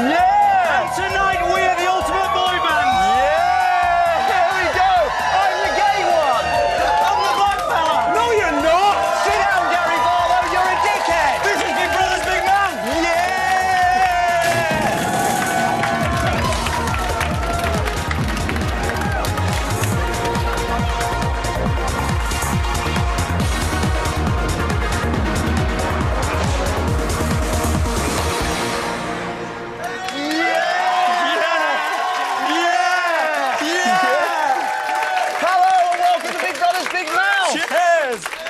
Yeah! And tonight we're the ultimate boy band. Yeah! Here we go! I'm the gay one! I'm the black fella. No, you're not! Sit down, Gary Barlow, you're a dickhead! This is Big Brother's Big Man. Yeah!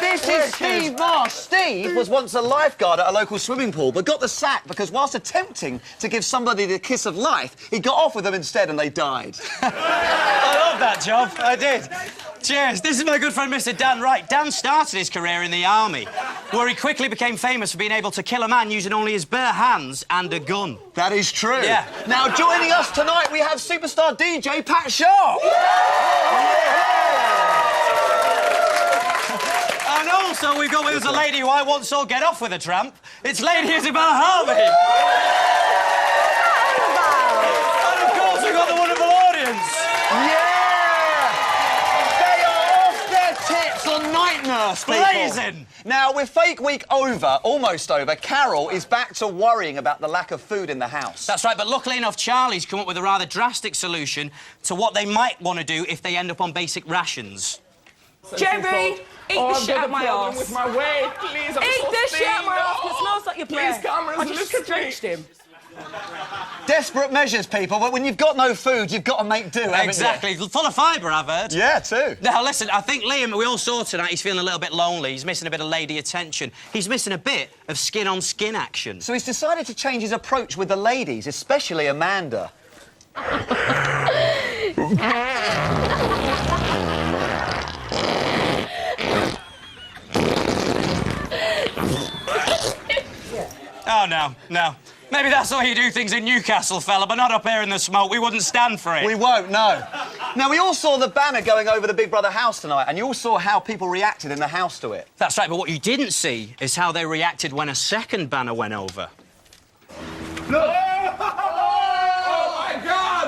This is Steve Marsh. Steve was once a lifeguard at a local swimming pool, but got the sack because whilst attempting to give somebody the kiss of life, he got off with them instead and they died. I love that job. I did. Cheers. This is my good friend, Mr. Dan Wright. Dan started his career in the army, where he quickly became famous for being able to kill a man using only his bare hands and a gun. That is true. Yeah. Now, joining us tonight, we have superstar DJ Pat Sharp. And also, we've got with us a lady who I once saw get off with a tramp. It's Lady Isabel Harvey. And of course, we've got the wonderful audience. Yeah! They are off their tits on Night Nurse, people. Blazing. Now, with Fake Week over, almost over, Carol is back to worrying about the lack of food in the house. That's right, but luckily enough, Charlie's come up with a rather drastic solution to what they might want to do if they end up on basic rations. Jerry, eat the shit out of my arse. With my weight, please. I'm Eat so the shit out of my thin. arse. It smells like your Please, breath. cameras, I just look at me. stretched him. Desperate measures, people, but when you've got no food, you've got to make do, haven't Exactly. Full of fibre, I've heard. you? Yeah, too. Now, listen, I think Liam, we all saw tonight, he's feeling a little bit lonely. He's missing a bit of lady attention. He's missing a bit of skin-on-skin action. So he's decided to change his approach with the ladies, especially Amanda. Oh, no, no. Maybe that's the way you do things in Newcastle, fella, but not up here in the smoke. We wouldn't stand for it. We won't, no. Now, we all saw the banner going over the Big Brother house tonight, and you all saw how people reacted in the house to it. That's right, but what you didn't see is how they reacted when a second banner went over. Look! Oh, my God!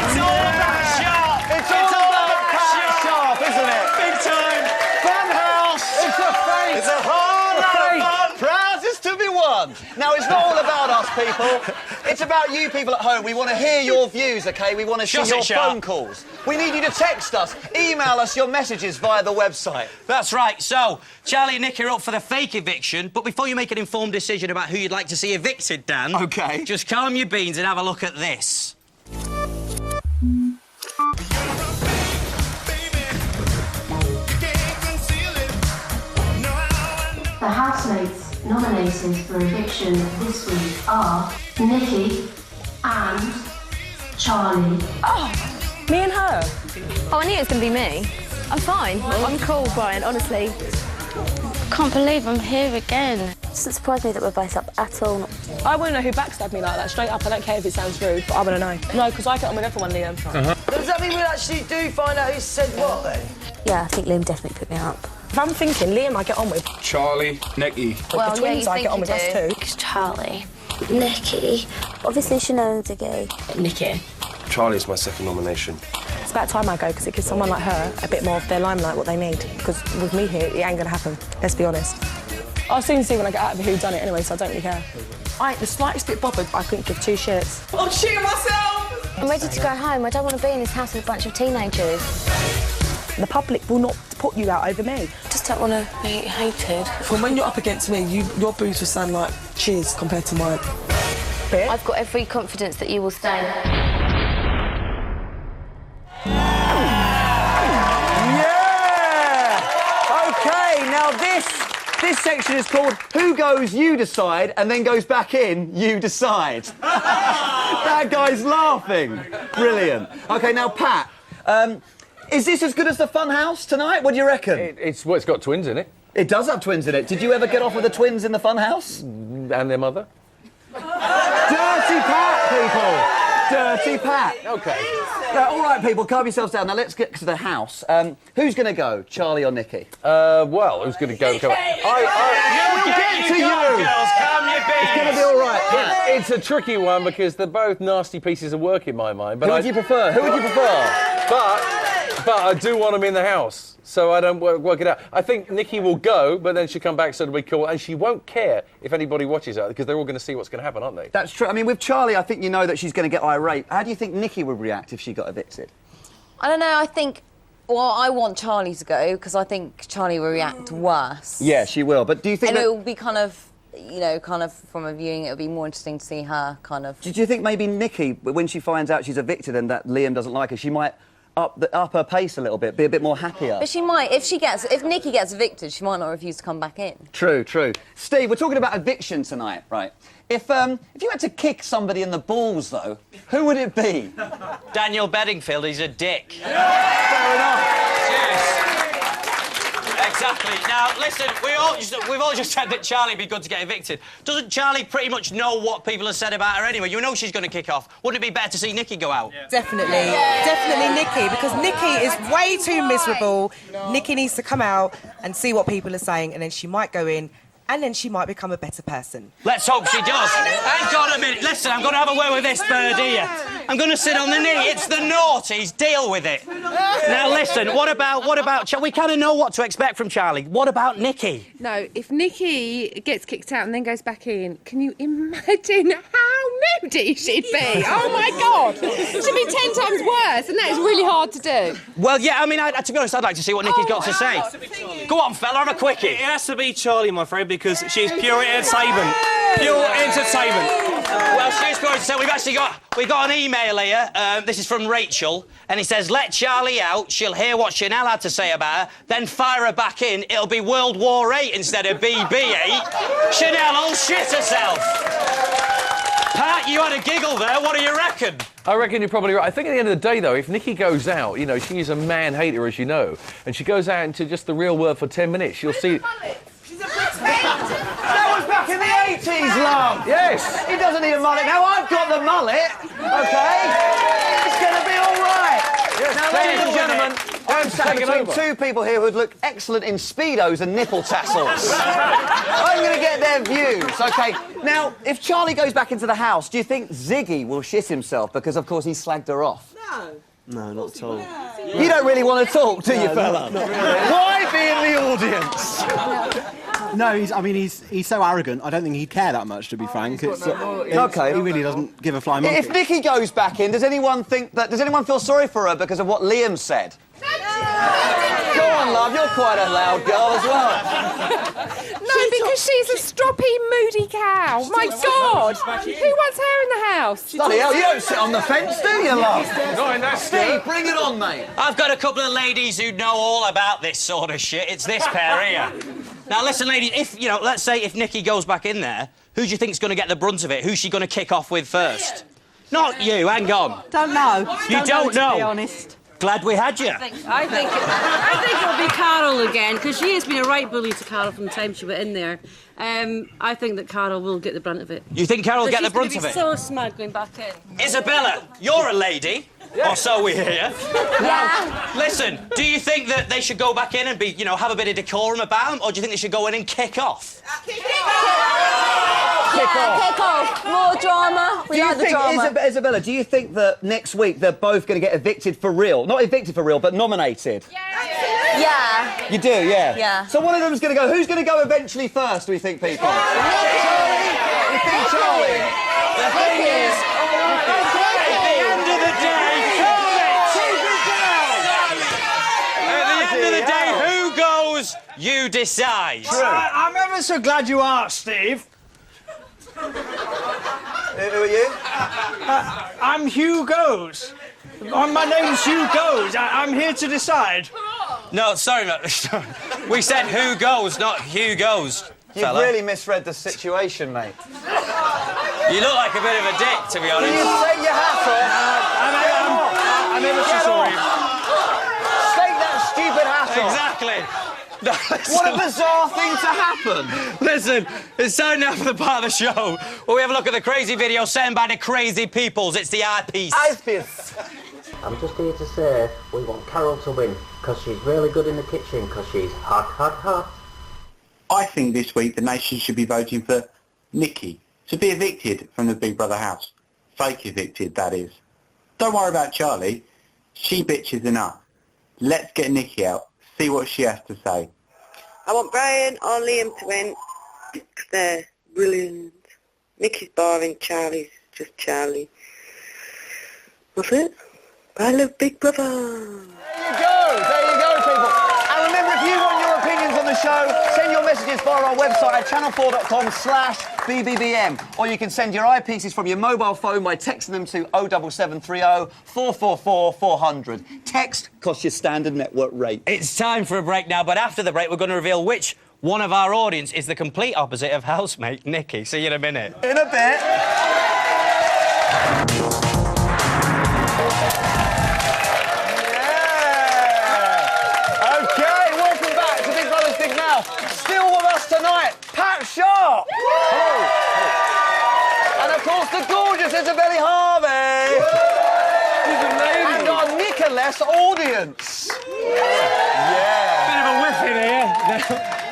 It's all about Sharp! It's all about Pat Sharp, isn't it? Big time! Fun house! It's a fake! It's a whole lot of fun! Prizes to be won! Now, it's not all about us, people. It's about you people at home. We want to hear your views, OK? We want to see Shut your it, Sharp. phone calls. We need you to text us, email us your messages via the website. That's right. So, Charlie and Nick are up for the fake eviction, but before you make an informed decision about who you'd like to see evicted, Dan... OK. Just calm your beans and have a look at this. The housemates nominated for eviction this week are Nikki and Charlie. Oh, me and her. Oh, I knew it was going to be me. I'm fine. I'm cool, Brian, honestly. Can't believe I'm here again. It doesn't surprise me that we're both up at all. I want to know who backstabbed me like that. Straight up, I don't care if it sounds rude, but I want to know. No, because I get on with everyone, Liam. Does that mean we actually do find out who said what, then? Yeah, I think Liam definitely put me up. If I'm thinking Liam, I get on with. Charlie, Nicky. The twins, I get on with us too. It's Charlie. Nikki. Obviously, Chanel's a gay. Nikki. Charlie's my second nomination. It's about time I go, because it gives someone like her a bit more of their limelight, what they need. Because with me here, it ain't going to happen. Let's be honest. I'll soon see when I get out of who done it anyway, so I don't really care. I ain't the slightest bit bothered. I couldn't give two shits. I'm shitting myself! I'm ready to go home. I don't want to be in this house with a bunch of teenagers. The public will not put you out over me. Just don't want to be hated. From when you're up against me, your boos will sound like cheers compared to mine. Bit. I've got every confidence that you will stay. Yeah! OK, now this section is called Who Goes, You Decide, and then goes back in, You Decide. That guy's laughing. Brilliant. OK, now, Pat, is this as good as the Fun House tonight? What do you reckon? It's got twins in it. It does have twins in it. Did you ever get off with the twins in the Fun House? And their mother. Dirty Pat, people! dirty Pat. OK. Now, all right, people, calm yourselves down. Now, let's get to the house. Who's going to go, Charlie or Nikki? Well, who's going to go? We'll get to you. Girls, calm your beers. It's going to be all right. It's a tricky one because they're both nasty pieces of work in my mind. But Who would you prefer? Who would you prefer? But I do want them in the house, so I don't work it out. I think Nikki will go, but then she'll come back, so it'll be cool, and she won't care if anybody watches her because they're all going to see what's going to happen, aren't they? That's true. I mean, with Charlie, I think you know that she's going to get irate. How do you think Nikki would react if she got evicted? I don't know, I think... Well, I want Charlie to go because I think Charlie will react worse. Yeah, she will. But do you think And that... it will be kind of, you know, kind of from a viewing, it'll be more interesting to see her kind of... Do you think maybe Nikki, when she finds out she's evicted and that Liam doesn't like her, she might up her pace a little bit, be a bit more happier? But she might, if Nikki gets evicted, she might not refuse to come back in. True, true. Steve, we're talking about eviction tonight, right? If you had to kick somebody in the balls, though, who would it be? Daniel Bedingfield, he's a dick. Fair enough. Cheers. Exactly. Now, listen, we've all just said that Charlie'd be good to get evicted. Doesn't Charlie pretty much know what people have said about her anyway? You know she's going to kick off. Wouldn't it be better to see Nikki go out? Yeah. Definitely Nikki, because Nikki is way too miserable. Nikki needs to come out and see what people are saying, and then she might go in, and then she might become a better person. Let's hope she does. Hang on a minute. Listen, I'm going to have a word with this bird here. I'm going to sit on the knee. It's the naughties. Deal with it. Now, listen, what about... We kind of know what to expect from Charlie. What about Nikki? No, if Nikki gets kicked out and then goes back in, can you imagine how moody she'd be? Oh, my God. She'd be 10 times worse, and that is really hard to do. Well, yeah, I mean, to be honest, I'd like to see what Nikki's got to say. Go on, fella, have a quickie. It has to be Charlie, I'm afraid, because she's pure entertainment. Pure entertainment. Well, she's going to say we've got an email here. This is from Rachel, and he says, "Let Charlie out. She'll hear what Chanel had to say about her. Then fire her back in. It'll be World War VIII instead of BB8. Chanel will shit herself." Pat, you had a giggle there. What do you reckon? I reckon you're probably right. I think at the end of the day, though, if Nikki goes out, you know, she is a man-hater, as you know, and she goes out into just the real world for 10 minutes, you'll see... That was back in the 80s, love. Yes. He doesn't need a mullet. Now I've got the mullet, OK? It's going to be all right. Yes, now, ladies and gentlemen, I'm sat take it between over. two people here who would look excellent in Speedos and nipple tassels. I'm going to get their views, OK? Now, if Charlie goes back into the house, do you think Ziggy will shit himself because, of course, he slagged her off? No. No, not at all. You don't really want to talk, do you, fella? Not really. Why be in the audience? No, he's so arrogant. I don't think he'd care that much, to be frank. Okay. He really doesn't give a flying monkey. If Nikki goes back in, does anyone feel sorry for her because of what Liam said? Go on, love. You're quite a loud girl as well. No, because she's a stroppy, moody cow. My God! Who wants her in the house? Bloody hell, you don't sit on the fence, do you, love? Not in that Steve, bring it on, mate. I've got a couple of ladies who know all about this sort of shit. It's this pair here. Now, listen, ladies, let's say if Nikki goes back in there, who do you think's going to get the brunt of it? Who's she going to kick off with first? Not you, hang on. Don't know. You don't know? To be honest. Glad we had you. I think it'll be Carol again, because she has been a right bully to Carol from the time she went in there. I think that Carol will get the brunt of it. You think Carol will get the brunt of it? She's so smug going back in. Isabella, you're a lady. Or so we hear. Now, listen, do you think that they should go back in and be, have a bit of decorum about them, or do you think they should go in and kick off? Kick off. More drama. We like the drama. Isabella, do you think that next week they're both going to get evicted for real? Not evicted for real, but nominated? Yeah. You do, yeah? Yeah. So one of them's going to go. Who's going to go eventually first, do we think, people? Charlie? We think Charlie. The thing is, at the end of the day, who goes, you decide. I'm ever so glad you asked, Steve. Who are you? I'm Hugh Goes. My name's Hugh Goes. I'm here to decide. No, sorry, mate. We said who goes, not Hugh Goes. You've fella. really misread the situation, mate. You look like a bit of a dick, to be honest. Can you take your hat off? I'm ever so sorry. Take that stupid hat off. Exactly. What a bizarre thing to happen. Listen, it's time now for the part of the show where we have a look at the crazy video sent by the crazy peoples. It's the eyepiece. Eyepiece. I'm just here to say we want Carol to win because she's really good in the kitchen because she's hot, hot, hot. I think this week the nation should be voting for Nikki to be evicted from the Big Brother house. Fake evicted, that is. Don't worry about Charlie. She bitches enough. Let's get Nikki out, see what she has to say. I want Brian or Liam to win because they're brilliant. Nikki's boring, Charlie's just Charlie. That's it. I love Big Brother. There you go, people. And remember, if you want your opinions on the show, send your messages via our website at channel4.com/BBBM. Or you can send your eyepieces from your mobile phone by texting them to 07730 444 400. Text costs your standard network rate. It's time for a break now, but after the break, we're going to reveal which one of our audience is the complete opposite of housemate Nikki. See you in a minute. In a bit. Still with us tonight, Pat Sharp. And of course, the gorgeous Isabelle Harvey. And our Nicholas audience. Bit of a whiff in here.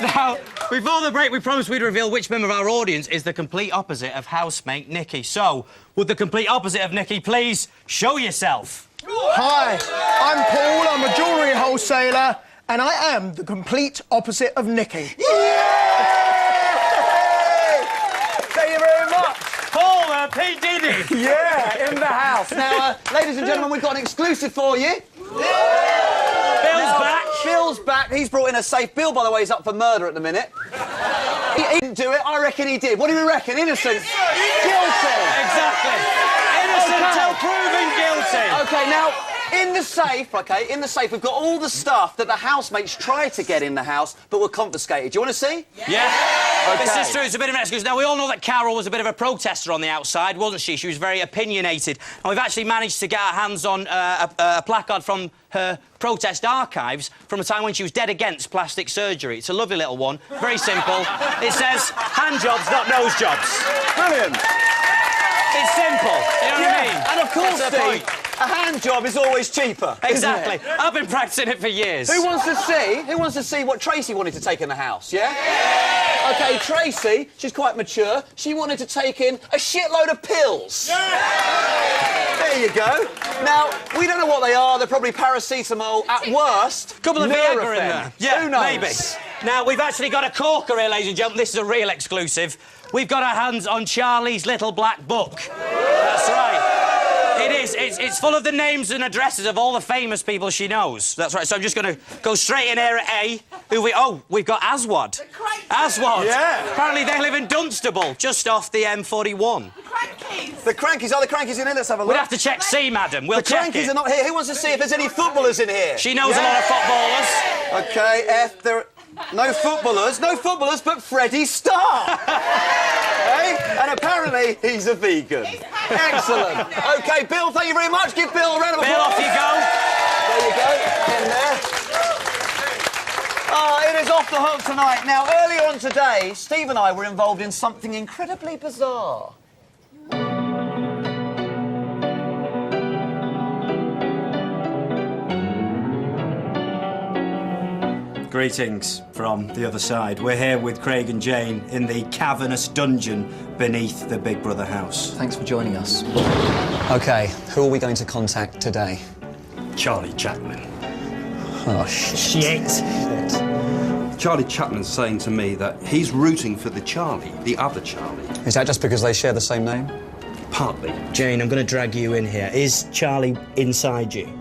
Now, before the break, we promised we'd reveal which member of our audience is the complete opposite of housemate Nikki. So, would the complete opposite of Nikki please show yourself? Hi, I'm Paul. I'm a jewellery wholesaler. And I am the complete opposite of Nikki. Thank you very much. Paul, P. Diddy. Yeah, in the house. Now, ladies and gentlemen, we've got an exclusive for you. Bill's back. Bill's back. He's brought in a safe. Bill, by the way, is up for murder at the minute. He didn't do it. I reckon he did. What do we reckon? Innocent? Guilty. Exactly. Innocent until proven guilty. OK, now... in the safe, we've got all the stuff that the housemates tried to get in the house but were confiscated. Do you want to see? Yeah. Okay. This is true. It's a bit of an excuse. Now, we all know that Carol was a bit of a protester on the outside, wasn't she? She was very opinionated. And we've actually managed to get our hands on a placard from her protest archives from a time when she was dead against plastic surgery. It's a lovely little one. Very simple. It says, hand jobs, not nose jobs. Brilliant. It's simple. You know what I mean? And of course, that's the Steve, a hand job is always cheaper. Exactly. I've been practicing it for years. Who wants to see what Tracy wanted to take in the house, yeah? OK, Tracy, she's quite mature. She wanted to take in a shitload of pills. There you go. Now, we don't know what they are. They're probably paracetamol at worst. Couple of Viagra in there. Yeah, who knows? Maybe. Now, we've actually got a corker here, ladies and gentlemen. This is a real exclusive. We've got our hands on Charlie's little black book. That's right. It is. It's full of the names and addresses of all the famous people she knows. That's right. So I'm just going to go straight in here at A. We've got Aswad. Aswad. Yeah. Apparently they live in Dunstable, just off the M41. The Crankies. Are the Crankies in here? Let's have a look. We'll have to check C, madam. We'll check it. The Crankies are not here. Who wants to see if there's any footballers in here? She knows a lot of footballers. OK, F, there... no footballers, but Freddie Starr. Hey? And apparently he's a vegan. Excellent. OK, Bill, thank you very much. Give Bill a round of applause. Bill, off you go. There you go. In there. It is off the hook tonight. Now, earlier on today, Steve and I were involved in something incredibly bizarre. Greetings from the other side. We're here with Craig and Jane in the cavernous dungeon beneath the Big Brother house. Thanks for joining us. OK, who are we going to contact today? Charlie Chapman. Oh, shit. Charlie Chapman's saying to me that he's rooting for the other Charlie. Is that just because they share the same name? Partly. Jane, I'm going to drag you in here. Is Charlie inside you?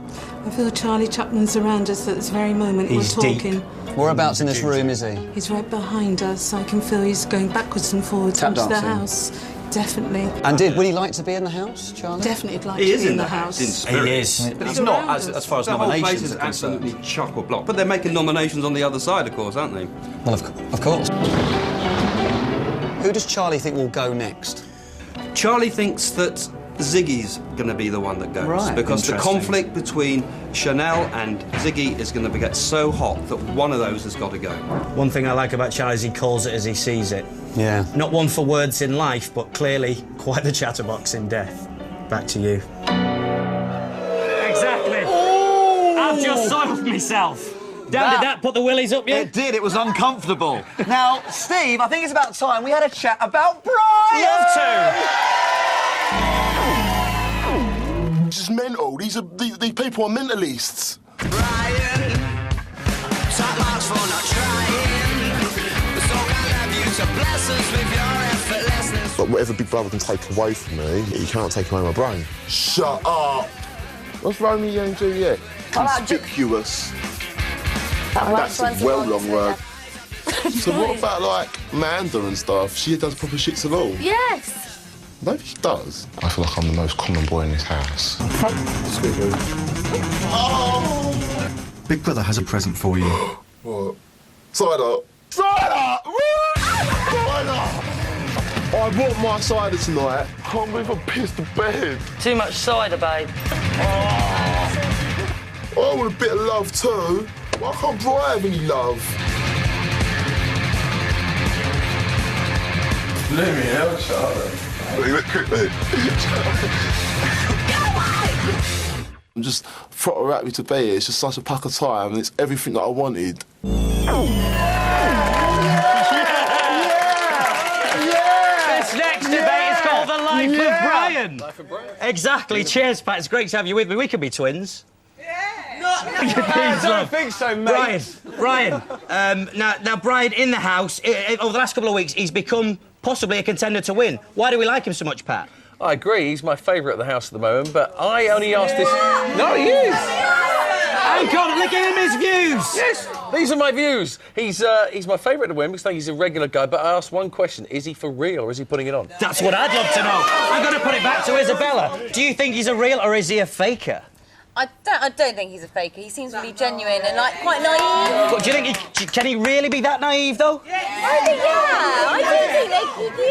I feel Charlie Chapman's around us at this very moment. He's we're talking. deep. Whereabouts in this room is he? He's right behind us. I can feel he's going backwards and forwards Tap into the dancing. house. Definitely. And would he like to be in the house, Charlie? Definitely like He to is be in in the the house. in spirit. He is. But he's not, as far as the whole nominations place is are concerned. absolutely chock-a-block. But they're making nominations on the other side, of course, aren't they? Well, of course. Who does Charlie think will go next? Charlie thinks that Ziggy's going to be the one that goes. Right, because the interesting. conflict between Chanel and Ziggy is going to get so hot that one of those has got to go. One thing I like about Charlie is he calls it as he sees it. Yeah. Not one for words in life, but clearly quite the chatterbox in death. Back to you. Exactly. I've just soiled myself. Dan, did that put the willies up yet? It did. It was uncomfortable. Now, Steve, I think it's about time we had a chat about Brian. Love to. This is mental. These people are mentalists. Brian, top marks for not trying. So I love you to bless us with your effortlessness. But whatever Big Brother can take away from me, he can't take away my brain. Shut up. What's Romeo and Juliet? Conspicuous. That's a well-long word. So what about, like, Amanda and stuff? She does proper shits and all. Yes. No, she does. I feel like I'm the most common boy in this house. Big Brother has a present for you. What? Cider. Cider! Cider! I want my cider tonight. I can't believe I pissed the bed. Too much cider, babe. I want a bit of love too. Why can't Brian have any love? Let me help, Charlie. Look quickly. I'm just proper happy to be here. It's just such a pack of time and it's everything that I wanted. This next debate is called The Life of Brian. Life of Brian. Exactly. Cheers, Pat. It's great to have you with me. We could be twins. I don't think so, mate. Brian. Now, Brian, in the house, over the last couple of weeks, he's become possibly a contender to win. Why do we like him so much, Pat? I agree, he's my favourite at the house at the moment, but I only asked this... No, he is! Hang on, look at him, his views! Yes, these are my views. He's my favourite to win because I think he's a regular guy, but I asked one question, is he for real or is he putting it on? That's what I'd love to know. I'm going to put it back to Isabella. Do you think he's a real or is he a faker? I don't think he's a faker. He seems really genuine and, like, quite naive. But do you think can he really be that naive, though? I think,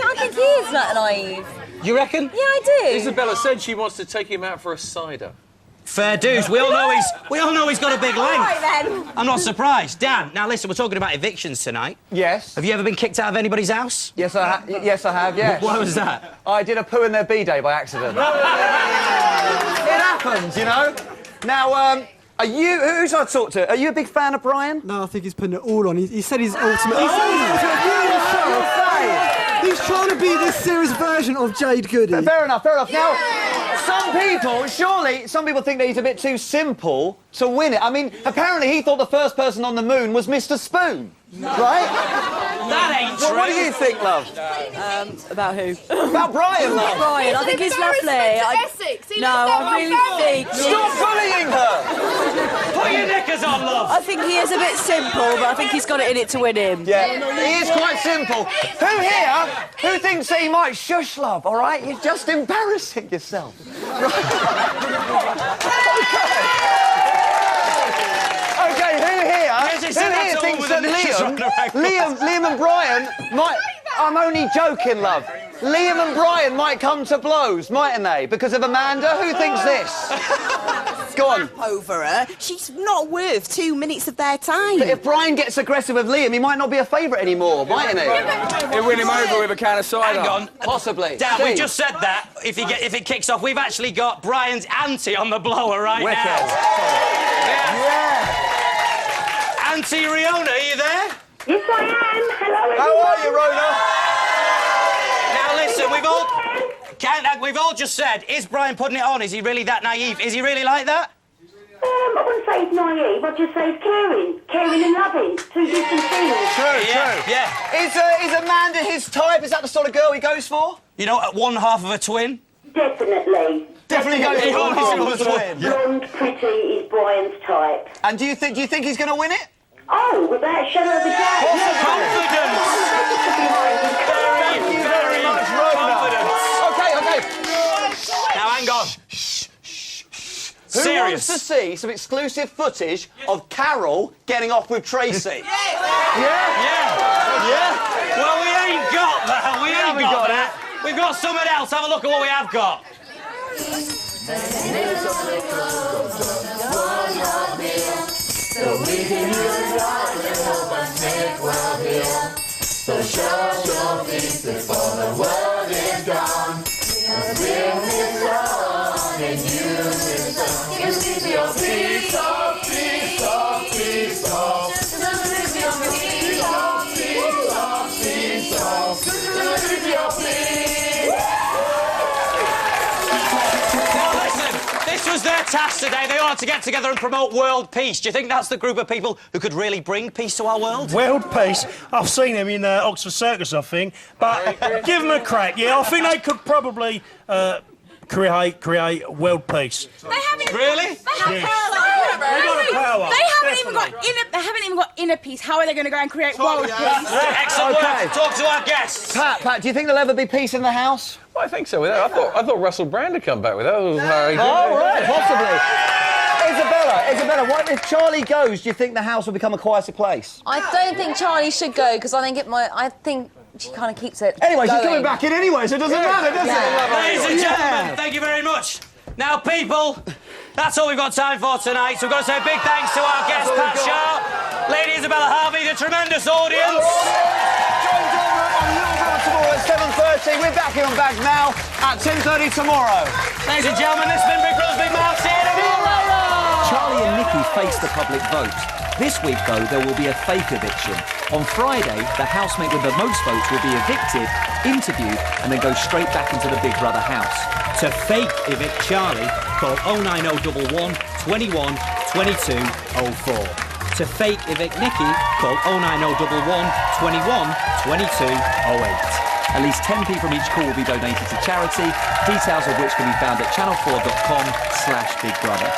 I think he is that naive. You reckon? Yeah, I do. Isabella said she wants to take him out for a cider. Fair dues. We all know he's got a big length. All right, then. I'm not surprised. Dan, now listen, we're talking about evictions tonight. Yes. Have you ever been kicked out of anybody's house? Yes, I have, yes. Why was that? I did a poo in their B-day by accident. It happens, you know? Now, are you... Who should I talk to? Are you a big fan of Brian? No, I think he's putting it all on. He said he's ultimate... He's trying to be this serious version of Jade Goody. Fair enough. Now, some people think that he's a bit too simple to win it. I mean, apparently he thought the first person on the moon was Mr. Spoon, right? That ain't true. What do you think, love? About who? About Brian, love. Brian, I think he's lovely. I really think... Stop bullying her! Put your knickers on, love. I think he is a bit simple, but I think he's got it in it to win him. Yeah, he is quite simple. Who thinks that he might shush, love, all right? You're just embarrassing yourself. Okay, who here thinks that Liam and Brian might... I'm only joking, love. Liam and Brian might come to blows, mightn't they? Because of Amanda? Who thinks this? Go on. Over her. She's not worth 2 minutes of their time. But if Brian gets aggressive with Liam, he might not be a favourite anymore, mightn't he? He'll win him over with a can of cider. Hang on. Possibly. Dan, Steve. we just said that. If it kicks off, we've actually got Brian's auntie on the blower right Wicked. now. Yeah. Auntie Riona, are you there? Yes, I am. Hello, everyone. How are you, Rona? Now listen, we've all just said, is Brian putting it on? Is he really that naive? Is he really like that? I wouldn't say he's naive. I'd just say he's caring and loving. Two different things. True. Yeah. Is Amanda his type? Is that the sort of girl he goes for? You know, one half of a twin. Definitely. Definitely goes for one half of a twin. Blonde, pretty is Brian's type. And do you think he's going to win it? Oh, without a shadow of a doubt. Confidence. Very much, Okay. Now, hang on. Who wants to see some exclusive footage of Carol getting off with Tracy? Yeah? Well, we ain't got that. We ain't got that. We've got someone else. Have a look at what we have got. So we can use our little and make well heal. So shut your feet before the world is gone. And sing this song and use this song. Just leave your feet off, feet off, feet off. Just leave your feet off, feet off, feet off. Just leave your feet. Now listen, this was their task today. They wanted to get together and promote world peace. Do you think that's the group of people who could really bring peace to our world? World peace? I've seen them in Oxford Circus, I think. But give them a crack, yeah? I think they could probably create world peace. They haven't really? They have power. They haven't even got inner peace. How are they going to go and create world peace? Excellent work. Talk to our guests. Pat, do you think there'll ever be peace in the house? Well, I think so. With that, I thought Russell Brand had come back with that. Oh, right, possibly. Isabella, what if Charlie goes? Do you think the house will become a quieter place? I don't think Charlie should go because I think she kind of keeps it. Anyway, going. she's coming back in anyway, so it doesn't matter, does it? Ladies and gentlemen, thank you very much. Now, people, that's all we've got time for tonight. So we've got to say a big thanks to our guest, Pat Sharp, Lady Isabella Harvey, the tremendous audience. John Dorman on Little House tomorrow at 7:30. We're back here on Bags Now at 10:30 tomorrow. Ladies and gentlemen, this has been Big Brother's Big Mouth. See you tomorrow. Charlie and Nikki face the public vote. This week, though, there will be a fake eviction. On Friday, the housemate with the most votes will be evicted, interviewed, and then go straight back into the Big Brother house. To fake evict Charlie, call 09011 21 22 04. To fake evict Nikki, call 09011 21 22 08. At least 10p from each call will be donated to charity, details of which can be found at channel4.com/bigbrother.